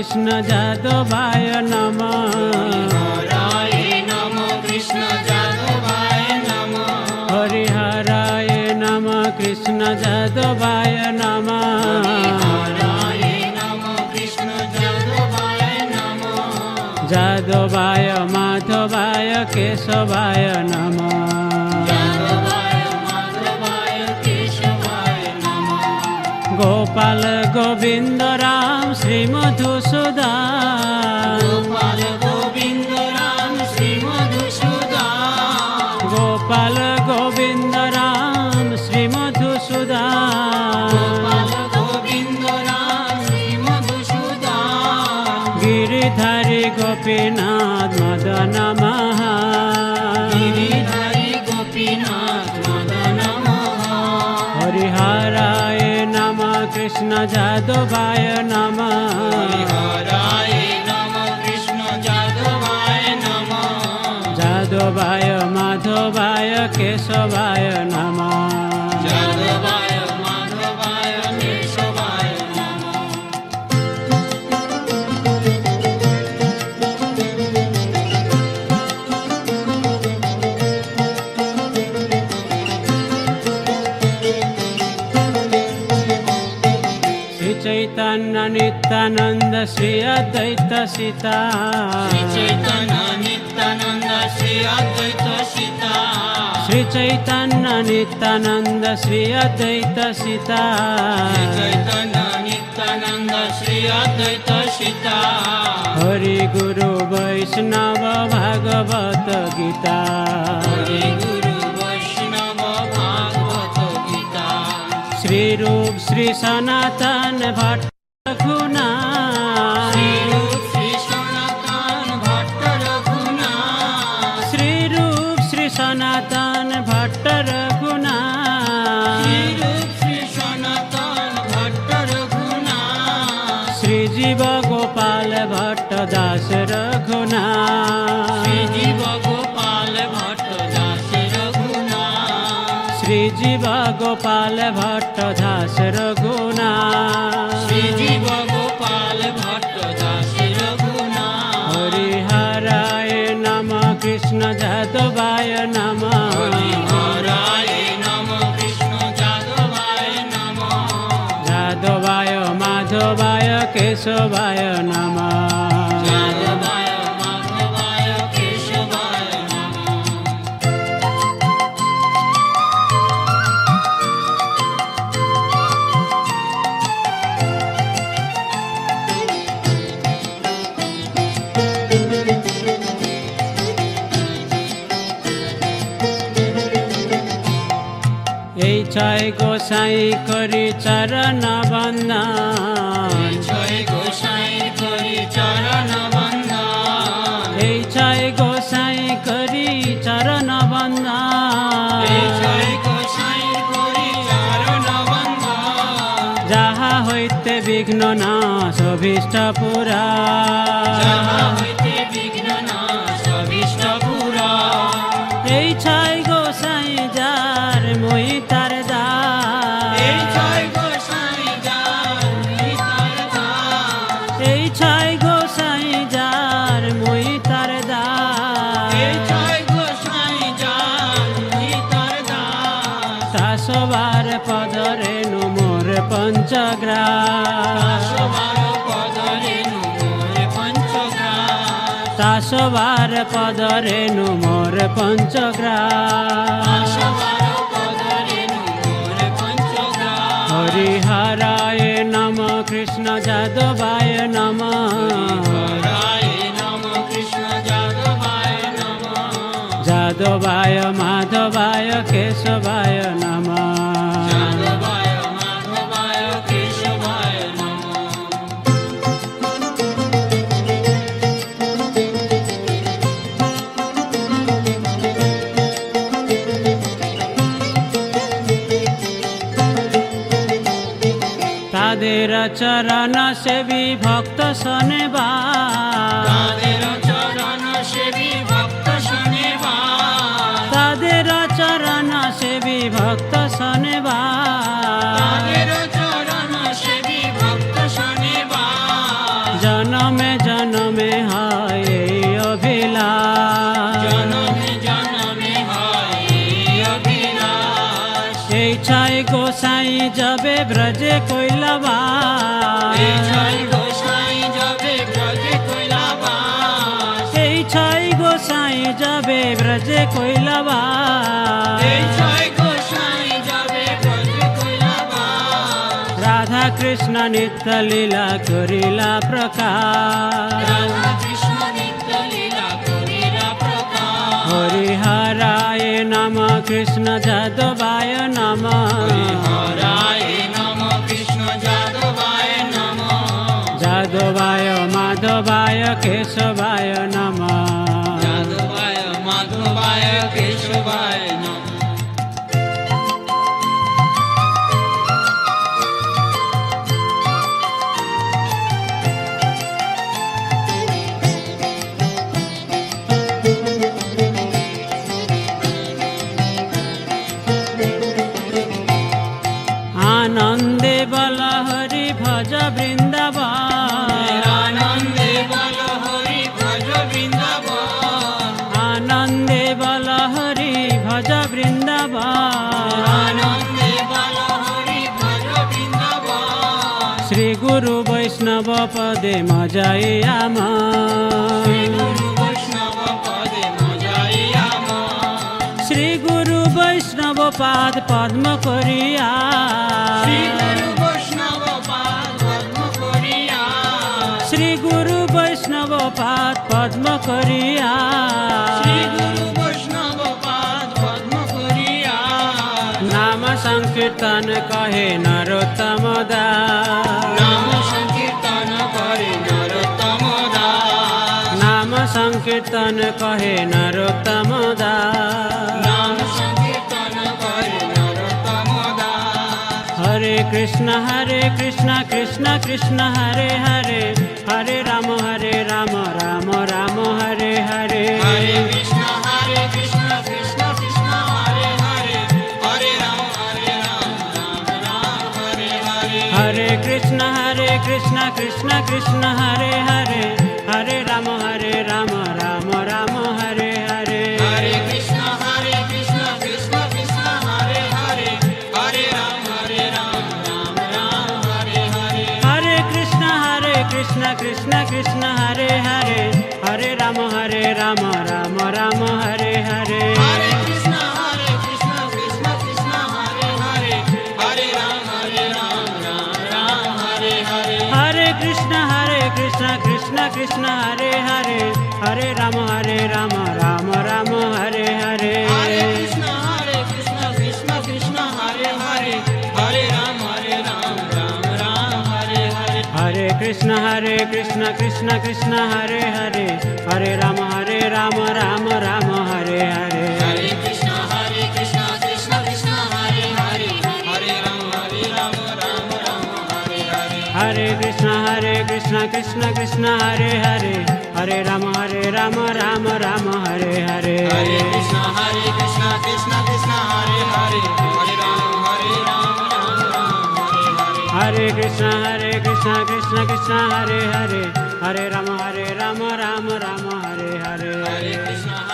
কৃষ্ণ যাদবায় নমঃ। হরায় নমঃ কৃষ্ণ যাদবায় নমঃ। হরিহরায় নমঃ কৃষ্ণ যাদবায় নমঃ। হরায় নমঃ কৃষ্ণ যাদবায় নমঃ। যাদবায় মাধবায় কেশবায় নমঃ। যাদবায় মাধবায় কেশবায় নমঃ। গোপাল গোবিন্দ রাম শ্রী মধুসূদন। গোপাল গোবিন্দ রাম শ্রী মধুসূদন। গোপাল গোবিন্দ রাম শ্রী মধুসূদন। গোপাল গোবিন্দ রাম শ্রী মধুসূদন। গিরিধারী গোপীনাথ মদন মহা। গিরিধারী গোপীনাথ মদন মোহন। হরিহরায় নমঃ কৃষ্ণ যাদবায় নমঃ। হরায় নমঃ কৃষ্ণ যাদবায় নমঃ। যাদবায় মাধবায় কেশবায় নমঃ। যাদবায় মাধবায় কেশবায় নমঃ। শ্রী চৈতন্য নিত্যানন্দ শ্রী অদ্বৈত সীতা। শ্রী চৈতন্য নিত্যানন্দ শ্রী অদ্বৈত সীতা। শ্রী চৈতন্য নিত্যানন্দ শ্রী অদ্বৈত সীতা। শ্রী চৈতন্য নিত্যানন্দ শ্রী অদ্বৈত সীতা। হরি গুরু বৈষ্ণব ভাগবত গীতা। হরি গুরু বৈষ্ণব ভাগবত গীতা। শ্রী রূপ শ্রী সনাতন ভট্ট রঘুনাথ। শ্রী রূপ শ্রী সনাতন ভট্ট রঘুনাথ। শ্রী রূপ শ্রী সনাতন ভট্ট রঘুনাথ। শ্রী রূপ শ্রী সনাতন ভট্ট রঘুনাথ। শ্রী জীব গোপাল ভট্ট দাস রঘুনাথ। শ্রী জীব গোপাল ভট্ট দাস রঘুনাথ। শ্রী জীব গোপাল ভট্ট দাস রঘুনাথ। শ্রী জীব গোপাল ভট্ট দাস রঘুনাথ। হরিহরায় নমঃ কৃষ্ণ যাদবায় নমঃ। হরায় নমঃ কৃষ্ণ যাদবায় নমঃ। যাদবায় মাধবায় কেশবায় নমঃ। যাদবায় মাধবায় কেশবায় নমঃ। এই ছয় গোসাই করি চরণ বন্দন। জয় গোসাই করি চরণ বন্দন। এই ছয় গোসাই করি চরণ বন্দন। জয় গোসাই করি চরণ বন্দন। যাহা হইতে বিঘ্ন নাশ অভীষ্ট পুরা। যাহা হইতে বিঘ্ন নাশ অভীষ্ট পুরা। এই ছয় গোসাই যার মই তার এই দাস। জয় গোসাই যার মই তার দাস। এই ছয় গোসাই যার মই তার এই দাস। জয় গোসাই যার মই তার দাস। শাসবার পদরে মোর পঞ্চগ্রাস। সবার পদরে মোর পঞ্চগ্রাস। শাসবার পদরে মোর পঞ্চগ্রাস। সবার পদরে মোর পঞ্চগ্রাস। হরিহরায় নমঃ কৃষ্ণ যাদবায় নমঃ। হরায় নমঃ কৃষ্ণ যাদবায় নমঃ। যাদবায় মাধবায় কেশবায় নমঃ। যাদবায় মাধবায় কেশবায় নমঃ। তাদের চরণ সেবী ভক্ত শোনেবা। তাদের চরণ সেবী ভক্ত শোনেবা। তাদের চরণ সেবী ভক্ত শোনেবা। তাদের চরণ সেবী ভক্ত শোনেবা। জন গোসাই যাবে ব্রজে কৈলাবাস এই ছয় গোসাই যাবে ব্রজে কৈলাবাস এই ছয় গোসাই যাবে ব্রজে কৈলাবাস এই ছয় গোসাই যাবে ব্রজে কৈলাবাস রাধা কৃষ্ণ নিত্য লীলা করিলা প্রকাশ রাধা কৃষ্ণ নিত্য লীলা করিলা প্রকাশ হরিহরায় নম কৃষ্ণ যাদবায় নম হরায় নম কৃষ্ণ যাদবায় নম যাদবায় মাধবায় কেশবায় নম যাদবায় মাধবায় কেশবায় নম আনন্দে বল হরি ভজ বৃন্দাবন আনন্দে বল হরি ভজ বৃন্দাবন আনন্দে বল হরি ভজ বৃন্দাবন আনন্দে বল হরি ভজ বৃন্দাবন শ্রী গুরু বৈষ্ণব পদে মজাই আম গুরু বৈষ্ণব পদে মজাইয়া শ্রী গুরু বৈষ্ণব পাদ পদ্ম করিয়া শ্রী গুরু বৈষ্ণব পাদ পদ্ম করিয়া শ্রী গুরু বৈষ্ণব পাদ পদ্ম করিয়া শ্রী গুরু বৈষ্ণব পাদ পদ্ম করিয়া নাম সংকীর্তন কহে নরোত্তম দাস নাম সংকীর্তন করে নরোত্তম দাস নাম সংকীর্তন কহে নরোত্তম দাস নাম সংকীর্তন করে নরোত্তম দাস হরে কৃষ্ণ কৃষ্ণ কৃষ্ণ হরে হরে হরে রাম রাম রাম হরে হরে হরে কৃষ্ণ কৃষ্ণ কৃষ্ণ হরে হরে হরে রাম রাম রাম হরে হরে হরে কৃষ্ণ কৃষ্ণ কৃষ্ণ হরে হরে হরে রাম রাম রাম হরে হরে হরে কৃষ্ণ কৃষ্ণ কৃষ্ণ হরে হরে হরে রাম রাম রাম হরে হরে হরে কৃষ্ণ কৃষ্ণ কৃষ্ণ হরে হরে হরে রাম রাম রাম হরে হরে হরে কৃষ্ণ কৃষ্ণ কৃষ্ণ হরে হরে হরে রাম রাম হরে হরে হরে কৃষ্ণ কৃষ্ণ কৃষ্ণ হরে হরে হরে রাম রাম রাম হরে হরে হরে কৃষ্ণ কৃষ্ণ কৃষ্ণ হরে হরে হরে রাম রাম হরে হরে হরে কৃষ্ণ কৃষ্ণ কৃষ্ণ হরে হরে হরে রাম রাম রাম হরে হরে হরে কৃষ্ণ কৃষ্ণ কৃষ্ণ হরে হরে হরে রাম রাম হরে হরে হরে কৃষ্ণ কৃষ্ণ কৃষ্ণ হরে হরে হরে রাম রাম রাম হরে হরে হরে কৃষ্ণ কৃষ্ণ কৃষ্ণ হরে হরে হরে রাম রাম হরে হরে হরে কৃষ্ণ কৃষ্ণ কৃষ্ণ হরে হরে হরে রাম রাম রাম হরে হরে হরে কৃষ্ণ